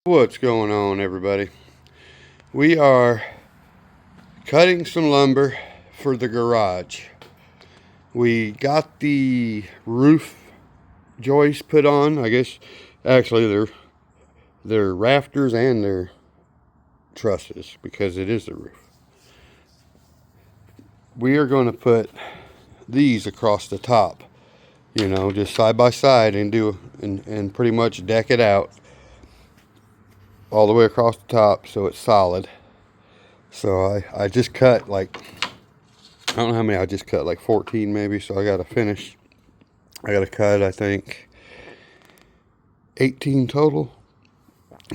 What's going on, everybody? We are cutting some lumber for the garage. We got the roof joists put on. I guess actually they're rafters and they're trusses because it is the roof. We are going to put these across the top, you know, just side by side and pretty much deck it out all the way across the top so it's solid. So I just cut like, I don't know how many I just cut, like 14 maybe, so I got to finish. I got to cut, I think, 18 total.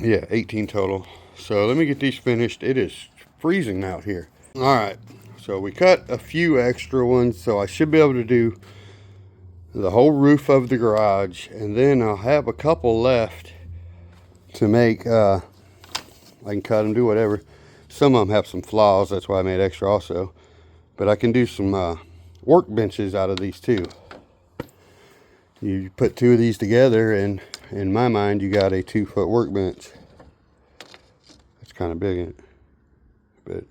Yeah, 18 total. So let me get these finished. It is freezing out here. Alright, so we cut a few extra ones, so I should be able to do the whole roof of the garage, and then I'll have a couple left to make, I can cut them, do whatever. Some of them have some flaws, that's why I made extra also. But I can do some workbenches out of these too. You put two of these together, and in my mind, you got a 2-foot workbench. It's kind of big, isn't it? But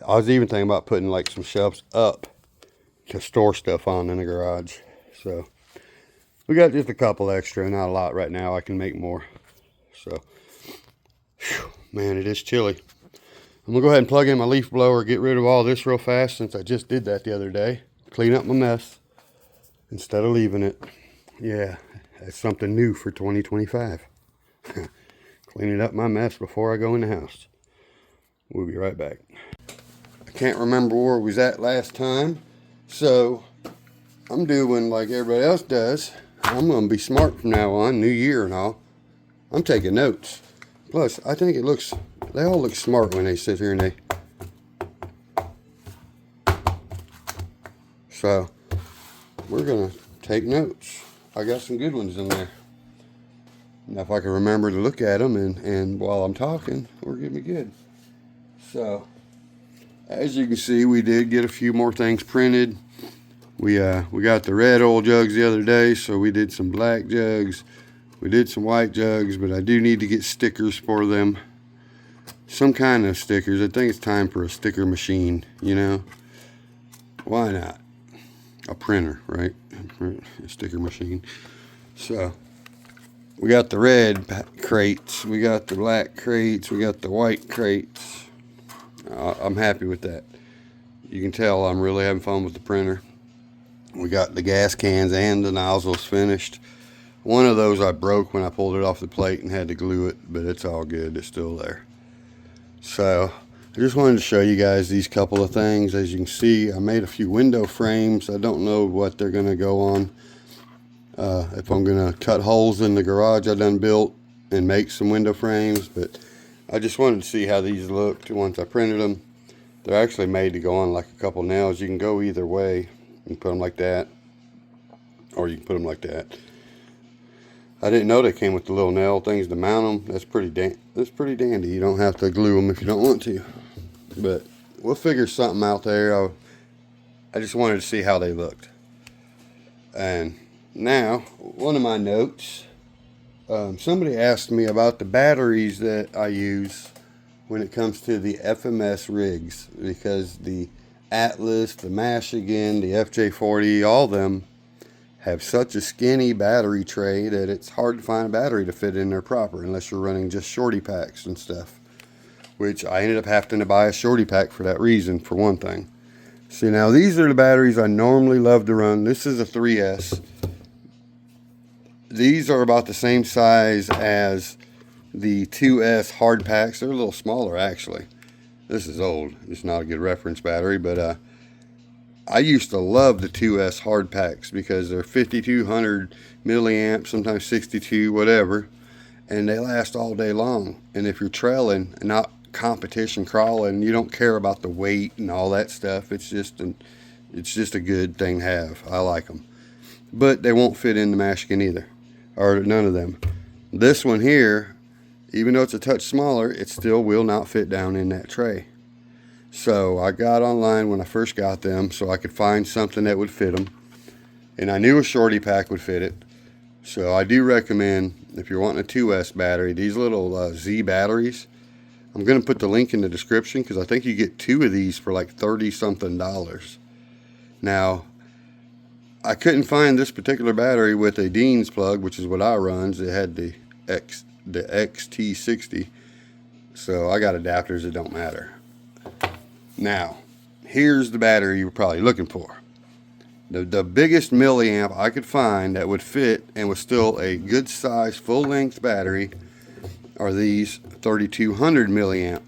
I was even thinking about putting like some shelves up to store stuff on in the garage. So we got just a couple extra, not a lot right now. I can make more. So, whew, man, it is chilly. I'm gonna go ahead and plug in my leaf blower, get rid of all this real fast since I just did that the other day. Clean up my mess instead of leaving it. Yeah, that's something new for 2025. Cleaning up my mess before I go in the house. We'll be right back. I can't remember where we was at last time, so I'm doing like everybody else does. I'm gonna be smart from now on, new year and all. I'm taking notes. Plus, I think they all look smart when they sit here and so we're gonna take notes. I got some good ones in there. Now if I can remember to look at them and while I'm talking, we're gonna be good. So, as you can see, we did get a few more things printed. We got the red oil jugs the other day, so we did some black jugs. We did some white jugs, but I do need to get stickers for them. Some kind of stickers. I think it's time for a sticker machine, you know? Why not? A printer, right? A sticker machine. So, we got the red crates. We got the black crates. We got the white crates. I'm happy with that. You can tell I'm really having fun with the printer. We got the gas cans and the nozzles finished. One of those I broke when I pulled it off the plate and had to glue it, but it's all good. It's still there. So I just wanted to show you guys these couple of things. As you can see, I made a few window frames. I don't know what they're going to go on. If I'm going to cut holes in the garage I done built and make some window frames, but I just wanted to see how these looked once I printed them. They're actually made to go on like a couple nails. You can go either way. You can put them like that, or you can put them like that. I didn't know they came with the little nail things to mount them. That's pretty dandy. You don't have to glue them if you don't want to. But we'll figure something out there. I just wanted to see how they looked. And now, one of my notes. Somebody asked me about the batteries that I use when it comes to the FMS rigs. Because the Atlas, the Michigan, the FJ40, all of them have such a skinny battery tray that it's hard to find a battery to fit in there proper unless you're running just shorty packs and stuff, which I ended up having to buy a shorty pack for that reason, for one thing. See, now these are the batteries I normally love to run. This is a 3S. These are about the same size as the 2S hard packs. They're a little smaller actually. This is old. It's not a good reference battery, but I used to love the 2S hard packs because they're 5200 milliamps, sometimes 62, whatever, and they last all day long. And if you're trailing and not competition crawling, you don't care about the weight and all that stuff. It's just a good thing to have. I like them, but they won't fit in the Michigan either, or none of them. This one here, even though it's a touch smaller, it still will not fit down in that tray. So I got online when I first got them so I could find something that would fit them. And I knew a shorty pack would fit it. So I do recommend, if you're wanting a 2S battery, these little Z batteries. I'm going to put the link in the description because I think you get 2 of these for like $30-something. Now, I couldn't find this particular battery with a Dean's plug, which is what I runs. It had the XT60. So I got adapters that don't matter. Now, here's the battery you're probably looking for. The biggest milliamp I could find that would fit and was still a good size full length battery are these 3200 milliamp.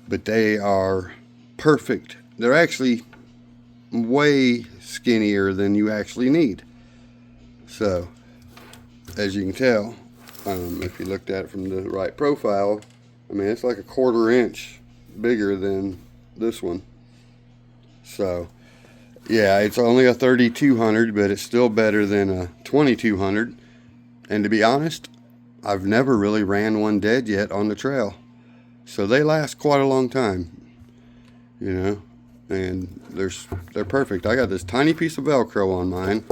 But they are perfect. They're actually way skinnier than you actually need. So, as you can tell, if you looked at it from the right profile, I mean, it's like a 1/4 inch bigger than this one. So, yeah, it's only a 3200, but it's still better than a 2200. And to be honest, I've never really ran one dead yet on the trail. So they last quite a long time, you know, and they're perfect. I got this tiny piece of Velcro on mine.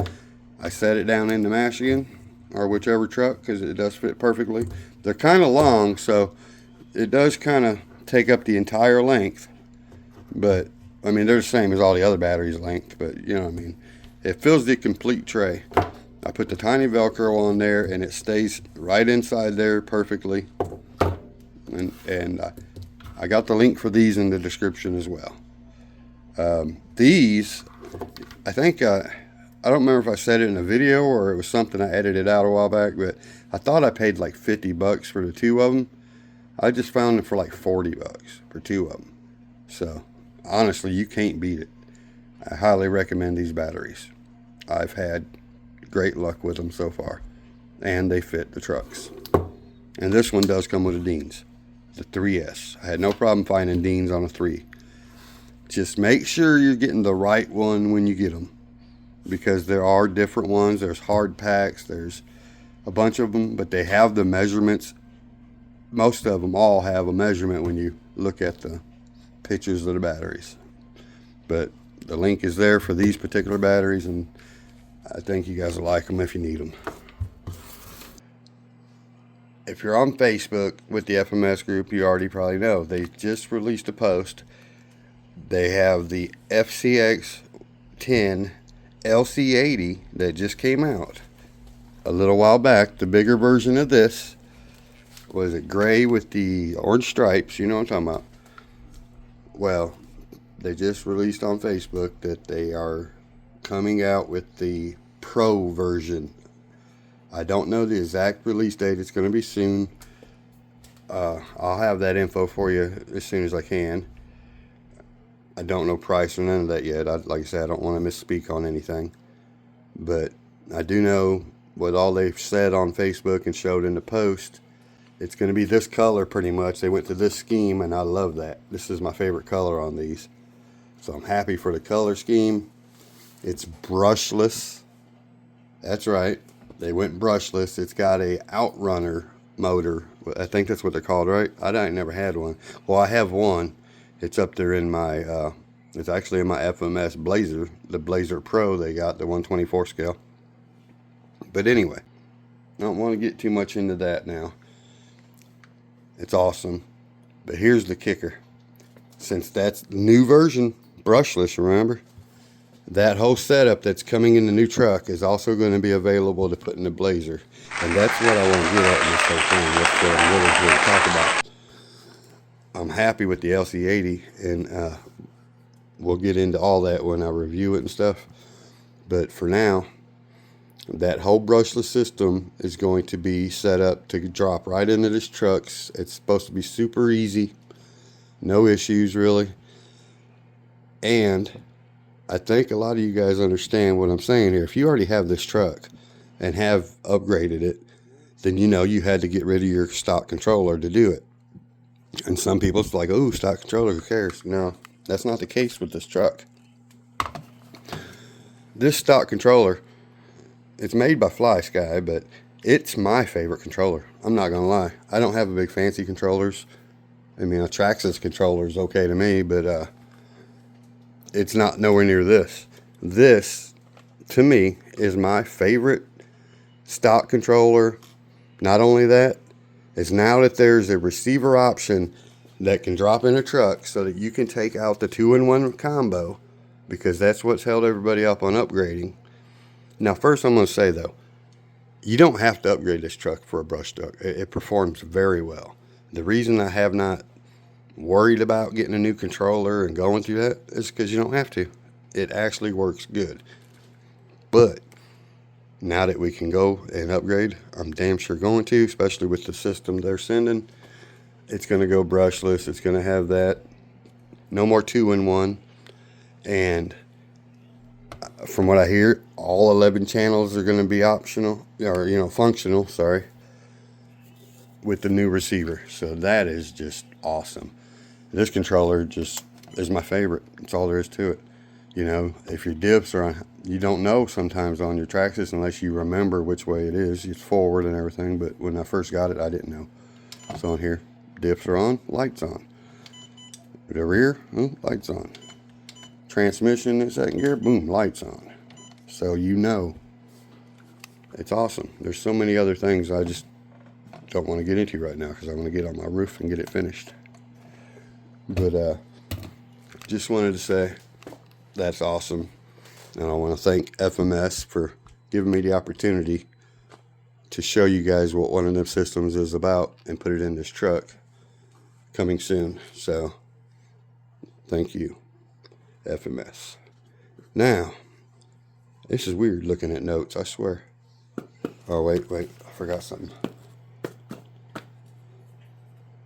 I set it down in the Michigan or whichever truck because it does fit perfectly. They're kind of long, so it does kind of take up the entire length, but I mean, they're the same as all the other batteries length, but you know what I mean. It fills the complete tray. I put the tiny Velcro on there and it stays right inside there perfectly. And I got the link for these in the description as well. These, I think, I don't remember if I said it in a video or it was something I edited out a while back, but I thought I paid like $50 for the 2 of them. I just found them for like $40 for 2 of them. So, honestly, you can't beat it. I highly recommend these batteries. I've had great luck with them so far. And they fit the trucks. And this one does come with a Dean's. The 3S. I had no problem finding Dean's on a 3. Just make sure you're getting the right one when you get them. Because there are different ones. There's hard packs. There's a bunch of them. But they have the measurements. Most of them all have a measurement when you look at the pictures of the batteries. But the link is there for these particular batteries, and I think you guys will like them if you need them. If you're on Facebook with the FMS group, you already probably know they just released a post. They have the FCX10 LC80 that just came out a little while back. The bigger version of this was it gray with the orange stripes, you know what I'm talking about. Well, they just released on Facebook that they are coming out with the Pro version. I don't know the exact release date. It's going to be soon. I'll have that info for you as soon as I can. I don't know price or none of that yet. Like I said, I don't want to misspeak on anything. But I do know what all they've said on Facebook and showed in the post. It's going to be this color pretty much. They went to this scheme, and I love that. This is my favorite color on these. So I'm happy for the color scheme. It's brushless. That's right. They went brushless. It's got a outrunner motor. I think that's what they're called, right? I never had one. Well, I have one. It's up there in my, it's actually in my FMS Blazer, the Blazer Pro they got, the 124 scale. But anyway, I don't want to get too much into that now. It's awesome. But here's the kicker. Since that's the new version, brushless, remember? That whole setup that's coming in the new truck is also going to be available to put in the Blazer. And that's what I want to get at in this whole thing. That's what I'm really here to talk about. I'm happy with the LC80, and we'll get into all that when I review it and stuff. But for now, that whole brushless system is going to be set up to drop right into this truck. It's supposed to be super easy. No issues, really. And I think a lot of you guys understand what I'm saying here. If you already have this truck and have upgraded it, then you know you had to get rid of your stock controller to do it. And some people, it's like, oh, stock controller, who cares? No, that's not the case with this truck. This stock controller, it's made by Fly Sky, but it's my favorite controller. I'm not going to lie. I don't have a big fancy controllers. I mean, a Traxxas controller is okay to me, but it's not nowhere near this. This, to me, is my favorite stock controller. Not only that, is now that there's a receiver option that can drop in a truck so that you can take out the 2-in-1 combo, because that's what's held everybody up on upgrading. Now, first I'm going to say though, you don't have to upgrade this truck for a brush truck. It performs very well. The reason I have not worried about getting a new controller and going through that is because you don't have to. It actually works good. But now that we can go and upgrade, I'm damn sure going to, especially with the system they're sending. It's going to go brushless. It's going to have that. No more 2-in-1. And from what I hear, all 11 channels are going to be optional, or, you know, functional, sorry, with the new receiver. So that is just awesome. This controller just is my favorite. That's all there is to it. You know, if your dips are on, you don't know sometimes on your Traxxas unless you remember which way it is. It's forward and everything, but when I first got it, I didn't know. So on here, dips are on, lights on. The rear, lights on. Transmission in second gear, boom, lights on. So you know, it's awesome. There's so many other things I just don't want to get into right now because I want to get on my roof and get it finished. But just wanted to say that's awesome, and I want to thank FMS for giving me the opportunity to show you guys what one of them systems is about and put it in this truck. Coming soon. So thank you, FMS. Now, this is weird looking at notes, I swear. Oh, wait, I forgot something.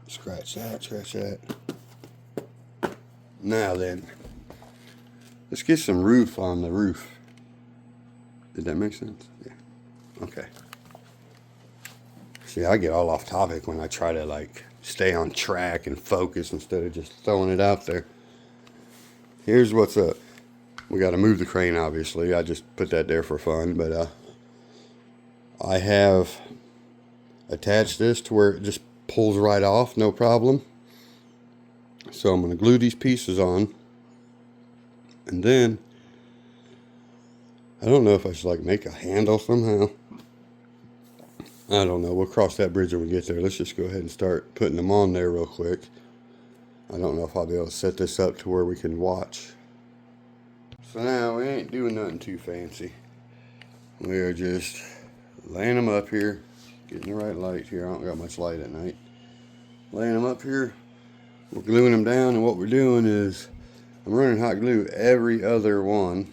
Scratch that. Now then, let's get some roof on the roof. Did that make sense? Yeah. Okay. See, I get all off topic when I try to, like, stay on track and focus instead of just throwing it out there. Here's what's up. We got to move the crane, obviously. I just put that there for fun, but I have attached this to where it just pulls right off, no problem. So I'm going to glue these pieces on, and then I don't know if I should like make a handle somehow. I don't know. We'll cross that bridge when we get there. Let's just go ahead and start putting them on there real quick. I don't know if I'll be able to set this up to where we can watch. So now we ain't doing nothing too fancy. We are just laying them up here, getting the right light here. I don't got much light at night. Laying them up here. We're gluing them down, and what we're doing is I'm running hot glue every other one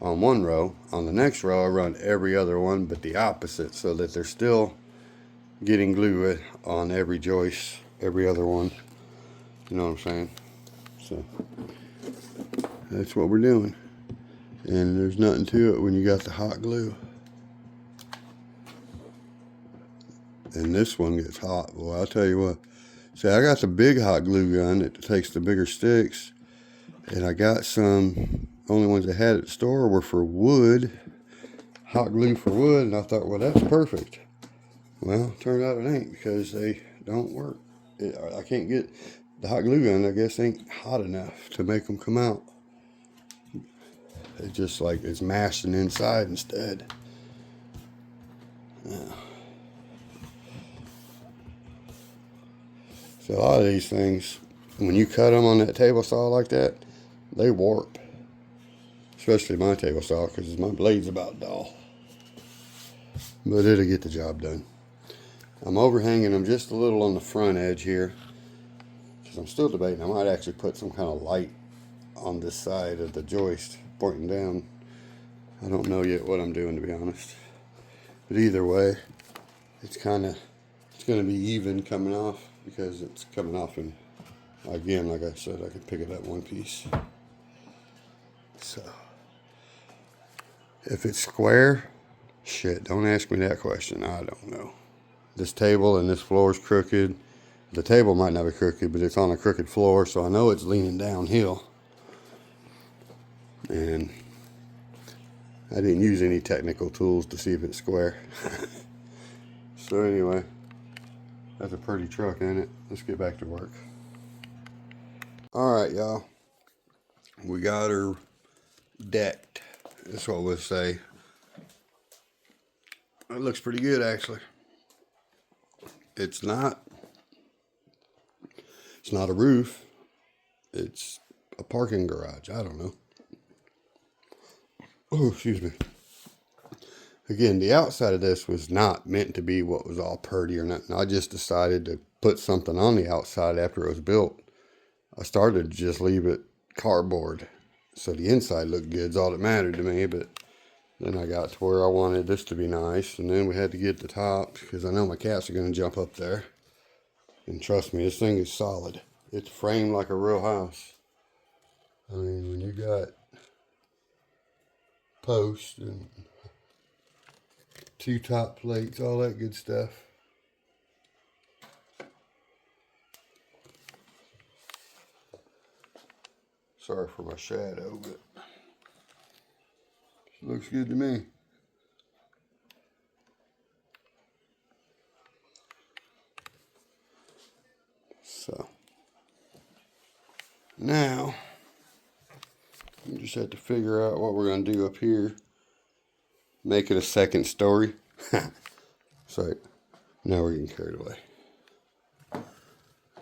on one row. On the next row I run every other one but the opposite, so that they're still getting glue on every joist, every other one. You know what I'm saying? So that's what we're doing. And there's nothing to it when you got the hot glue. And this one gets hot. Well, I'll tell you what. See, I got the big hot glue gun that takes the bigger sticks. And I got some, only ones I had at the store were for wood. Hot glue for wood. And I thought, well, that's perfect. Well, turned out it ain't, because they don't work. I can't get, the hot glue gun, I guess, ain't hot enough to make them come out. It's just like it's mashing inside instead. Yeah. So a lot of these things, when you cut them on that table saw like that, they warp. Especially my table saw, because my blade's about dull. But it'll get the job done. I'm overhanging them just a little on the front edge here, because I'm still debating. I might actually put some kind of light on this side of the joist pointing down. I don't know yet what I'm doing, to be honest. But either way, it's going to be even coming off, because it's coming off, and again, like I said, I can pick it up one piece. So if it's square, shit, don't ask me that question. I don't know. This table and this floor is crooked. The table might not be crooked, but it's on a crooked floor, so I know it's leaning downhill. And I didn't use any technical tools to see if it's square. So anyway, that's a pretty truck, ain't it? Let's get back to work. Alright, y'all. We got her decked. That's what we'll say. It looks pretty good, actually. It's not a roof. It's a parking garage. I don't know. Oh, excuse me. Again, the outside of this was not meant to be what was all purty or nothing. I just decided to put something on the outside after it was built. I started to just leave it cardboard, so the inside looked good is all that mattered to me, but then I got to where I wanted this to be nice, and then we had to get the top, because I know my cats are going to jump up there. And trust me, this thing is solid. It's framed like a real house. I mean, when you got posts and 2 top plates, all that good stuff. Sorry for my shadow, but it looks good to me. So now we just have to figure out what we're going to do up here. Make it a second story. Sorry, now we're getting carried away.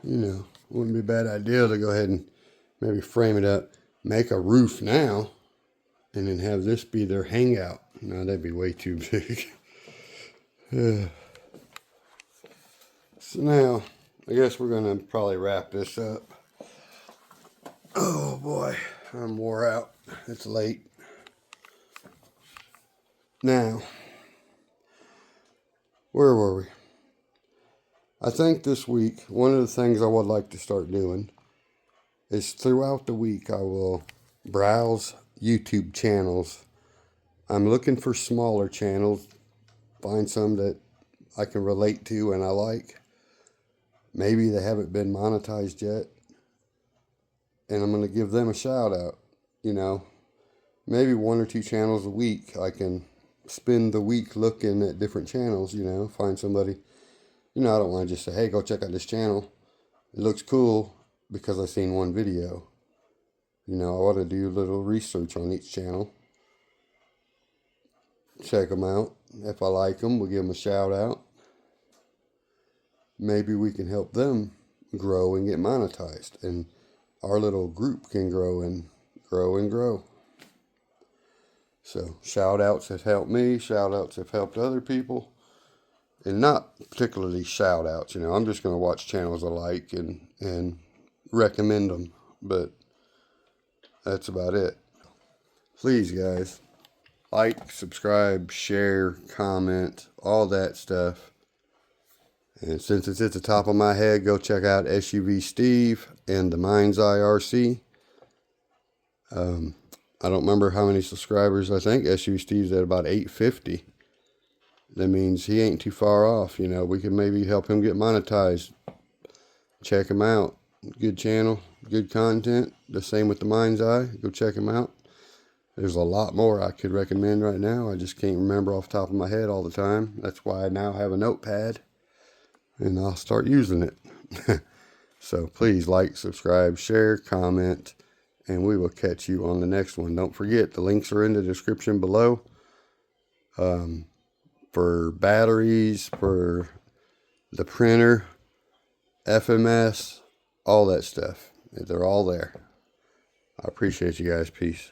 You know, wouldn't be a bad idea to go ahead and maybe frame it up, make a roof now, and then have this be their hangout. No, that'd be way too big. So now, I guess we're going to probably wrap this up. Oh boy, I'm wore out. It's late. Now, where were we? I think this week, one of the things I would like to start doing is throughout the week I will browse YouTube channels. I'm looking for smaller channels, find some that I can relate to and I like. Maybe they haven't been monetized yet, and I'm going to give them a shout out. You know, maybe 1 or 2 channels a week. I can spend the week looking at different channels, you know, find somebody. You know, I don't want to just say, hey, go check out this channel. It looks cool because I've seen one video. You know, I want to do a little research on each channel. Check them out. If I like them, we'll give them a shout out. Maybe we can help them grow and get monetized. And our little group can grow and grow and grow. So shout outs have helped me. Shout outs have helped other people. And not particularly shout outs, you know, I'm just going to watch channels I like and recommend them, but that's about it. Please, guys, like, subscribe, share, comment, all that stuff. And since it's at the top of my head, go check out SUV Steve and the Mind's Eye RC. I don't remember how many subscribers. I think SUV Steve's at about 850. That means he ain't too far off. You know, we can maybe help him get monetized. Check him out. Good channel, good content. The same with the Mind's Eye. Go check him out. There's a lot more I could recommend right now. I just can't remember off the top of my head all the time. That's why I now have a notepad, and I'll start using it. So please like, subscribe, share, comment, and we will catch you on the next one. Don't forget, the links are in the description below. For batteries, for the printer, FMS, all that stuff. They're all there. I appreciate you guys. Peace.